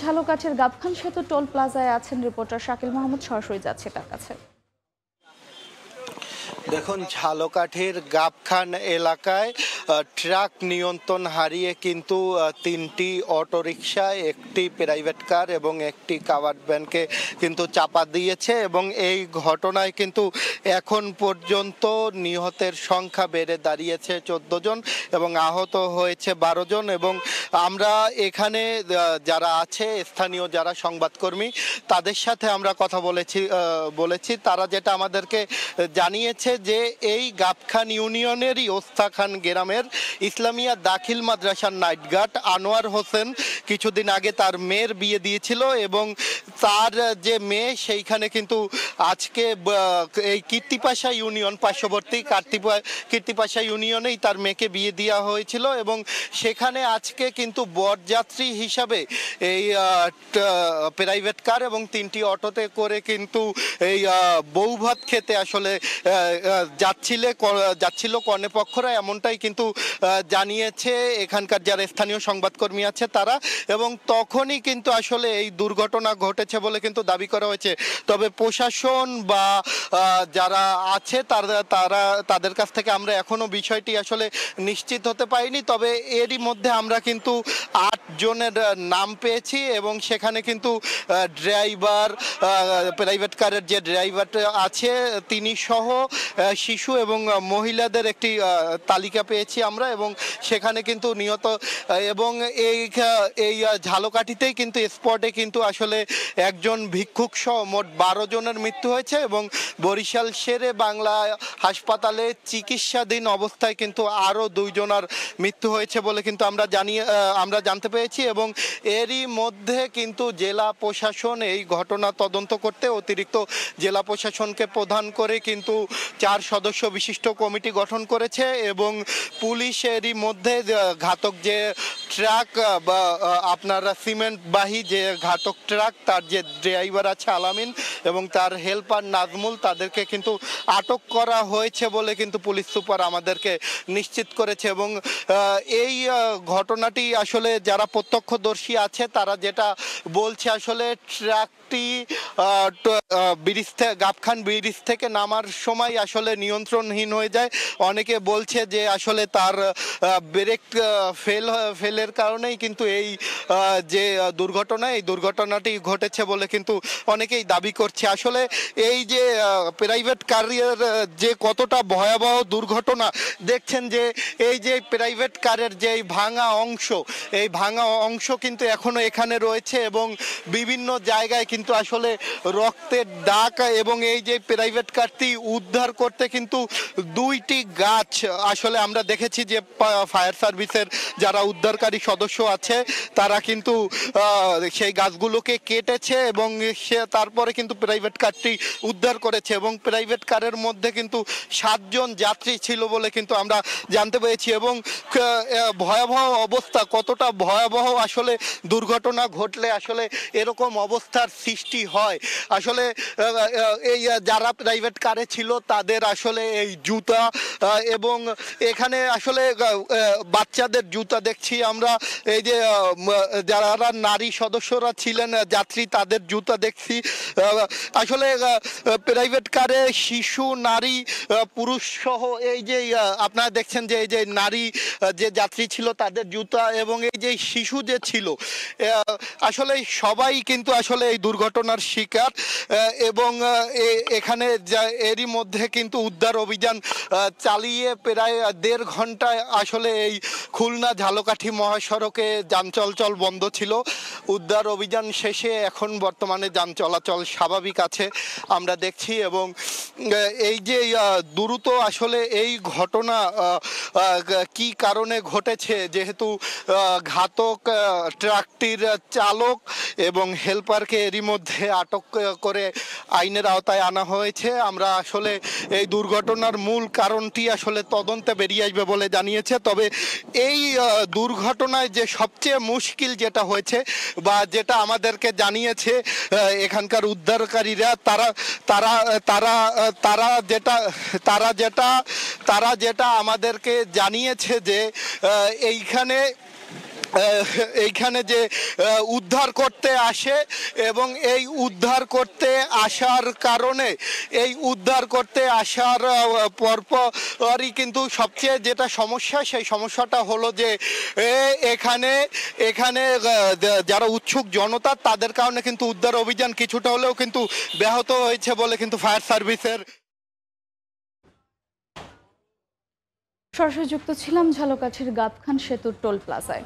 ঝালকাঠির গাবখান সেতু টোল প্লাজায় আছেন রিপোর্টার শাকিল মোহাম্মদ, সরাসরি যাচ্ছে তার কাছে। দেখুন, ঝালকাঠির গাবখান এলাকায় ট্রাক নিয়ন্ত্রণ হারিয়ে কিন্তু তিনটি অটোরিকশা, একটি প্রাইভেট কার এবং একটি কাভার্ড ভ্যানকে কিন্তু চাপা দিয়েছে এবং এই ঘটনায় কিন্তু এখন পর্যন্ত নিহতের সংখ্যা বেড়ে দাঁড়িয়েছে 14 জন এবং আহত হয়েছে 12 জন। এবং আমরা এখানে যারা আছে স্থানীয় যারা সংবাদকর্মী তাদের সাথে আমরা কথা বলেছি তারা যেটা আমাদেরকে জানিয়েছে যে এই গাবখান ইউনিয়নেরই ওস্তাখান গ্রামের ইসলামিয়া দাখিল মাদ্রাসার নাইট গার্ড আনোয়ার হোসেন কিছুদিন আগে তার মেয়ের বিয়ে দিয়েছিল এবং তার যে মেয়ে সেইখানে কিন্তু আজকে এই কীর্তিপাশা ইউনিয়ন পার্শ্ববর্তী কীর্তিপাশা ইউনিয়নেই তার মেয়েকে বিয়ে দেওয়া হয়েছিল এবং সেখানে আজকে কিন্তু বরযাত্রী হিসাবে এই প্রাইভেট কার এবং তিনটি অটোতে করে কিন্তু এই বৌভাত খেতে আসলে যাচ্ছিল কর্ণপক্ষরা, এমনটাই কিন্তু জানিয়েছে এখানকার যারা স্থানীয় সংবাদকর্মী আছে তারা। এবং তখনই কিন্তু আসলে এই দুর্ঘটনা ঘটেছে বলে কিন্তু দাবি করা হয়েছে। তবে প্রশাসন বা যারা আছে তাদের কাছ থেকে আমরা এখনো বিষয়টি আসলে নিশ্চিত হতে পারিনি। তবে এরই মধ্যে আমরা কিন্তু 8 জনের নাম পেয়েছি এবং সেখানে কিন্তু ড্রাইভার, প্রাইভেট কারের যে ড্রাইভার আছে তিনি সহ শিশু এবং মহিলাদের একটি তালিকা পেয়েছি আমরা এবং সেখানে কিন্তু নিহত এবং এই ঝালকাঠিতেই কিন্তু স্পটে কিন্তু আসলে একজন ভিক্ষুক সহ মোট 12 জনের মৃত্যু হয়েছে এবং বরিশাল শেরে বাংলা হাসপাতালে চিকিৎসাধীন অবস্থায় কিন্তু আরও 2 জনের মৃত্যু হয়েছে বলে কিন্তু আমরা জানতে পেরেছি। এবং এরই মধ্যে কিন্তু জেলা প্রশাসন এই ঘটনা তদন্ত করতে অতিরিক্ত জেলা প্রশাসনকে প্রধান করে কিন্তু 4 সদস্য বিশিষ্ট কমিটি গঠন করেছে এবং পুলিশ এরই মধ্যে ঘাতক যে ট্রাক বা আপনার সিমেন্টবাহী যে ঘাতক ট্রাক তার যে ড্রাইভার আছে আলামিন এবং তার হেল্পার নাজমুল তাদেরকে কিন্তু আটক করা হয়েছে বলে কিন্তু পুলিশ সুপার আমাদেরকে নিশ্চিত করেছে। এবং এই ঘটনাটি আসলে যারা প্রত্যক্ষদর্শী আছে তারা যেটা বলছে আসলে ট্রাকটি গাবখান ব্রিজ থেকে নামার সময় আসলে নিয়ন্ত্রণহীন হয়ে যায়। অনেকে বলছে যে আসলে তার ব্রেক ফেলের কারণেই কিন্তু এই যে এই দুর্ঘটনাটি ঘটেছে বলে কিন্তু অনেকেই দাবি করছে। আসলে এই যে প্রাইভেট কারের যে কতটা ভয়াবহ দুর্ঘটনা দেখছেন, যে এই যে প্রাইভেট কারের যে ভাঙা অংশ কিন্তু এখনো এখানে রয়েছে এবং বিভিন্ন জায়গায় কিন্তু আসলে রক্তের দাগ এবং এই যে প্রাইভেট কারটি উদ্ধার করতে কিন্তু 2টি গাছ আসলে আমরা দেখেছি যে ফায়ার সার্ভিসের যারা উদ্ধারকারী সদস্য আছে তারা কিন্তু সেই গাছগুলোকে কেটেছে এবং তারপরে কিন্তু প্রাইভেট কারটি উদ্ধার করেছে এবং প্রাইভেট কারের মধ্যে কিন্তু 7 জন যাত্রী ছিল বলে কিন্তু আমরা জানতে পেরেছি। এবং ভয়াবহ অবস্থা, কতটা ভয়াবহ আসলে দুর্ঘটনা ঘটলে আসলে এরকম অবস্থার সৃষ্টি হয়। আসলে এই যারা প্রাইভেট কারে ছিল তাদের আসলে এই জুতা এবং এখানে আসলে বাচ্চাদের জুতা দেখছি আমরা, এই যে যারা নারী সদস্যরা ছিলেন যাত্রী তাদের জুতা দেখছি। আসলে প্রাইভেট কারে শিশু, নারী, পুরুষ সহ এই যে আপনারা দেখছেন যে এই যে নারী যে যাত্রী ছিল তাদের জুতা এবং এই যে শিশু যে ছিল আসলে সবাই কিন্তু আসলে এই দুর্ঘটনার শিকার। এবং এখানে এরই মধ্যে কিন্তু উদ্ধার অভিযান চালিয়ে প্রায় 1.5 ঘন্টায় আসলে এই খুলনা ঝালকাঠি মহাসড়কে যান চলাচল বন্ধ ছিল। উদ্ধার অভিযান শেষে এখন বর্তমানে যান চলাচল স্বাভাবিক আছে আমরা দেখছি। এবং এই যে দ্রুত আসলে এই ঘটনা কি কারণে ঘটেছে, যেহেতু ঘাতক ট্রাকটির চালক এবং হেল্পারকে এরই মধ্যে আটক করে আইনের আওতায় আনা হয়েছে। আমরা আসলে এই দুর্ঘটনার মূল কারণটি আসলে তদন্তে বেরিয়ে আসবে বলে জানিয়েছে। তবে এই দুর্ঘটনায় যে সবচেয়ে মুশকিল যেটা হয়েছে বা যেটা আমাদেরকে জানিয়েছে এখানকার উদ্ধারকারীরা, তারা যেটা আমাদেরকে জানিয়েছে যে এইখানে এইখানে যে উদ্ধার করতে আসে এবং এই উদ্ধার করতে আসার কারণে এই উদ্ধার করতে আসার পরপরই কিন্তু সবচেয়ে যেটা সমস্যা সেই সমস্যাটা হলো যে এখানে এখানে যারা উৎসুক জনতা তাদের কারণে কিন্তু উদ্ধার অভিযান কিছুটা হলেও কিন্তু ব্যাহত হয়েছে বলে কিন্তু ফায়ার সার্ভিসের। সরাসরি যুক্ত ছিলাম ঝালকাঠির গাবখান সেতুর টোল প্লাজায়।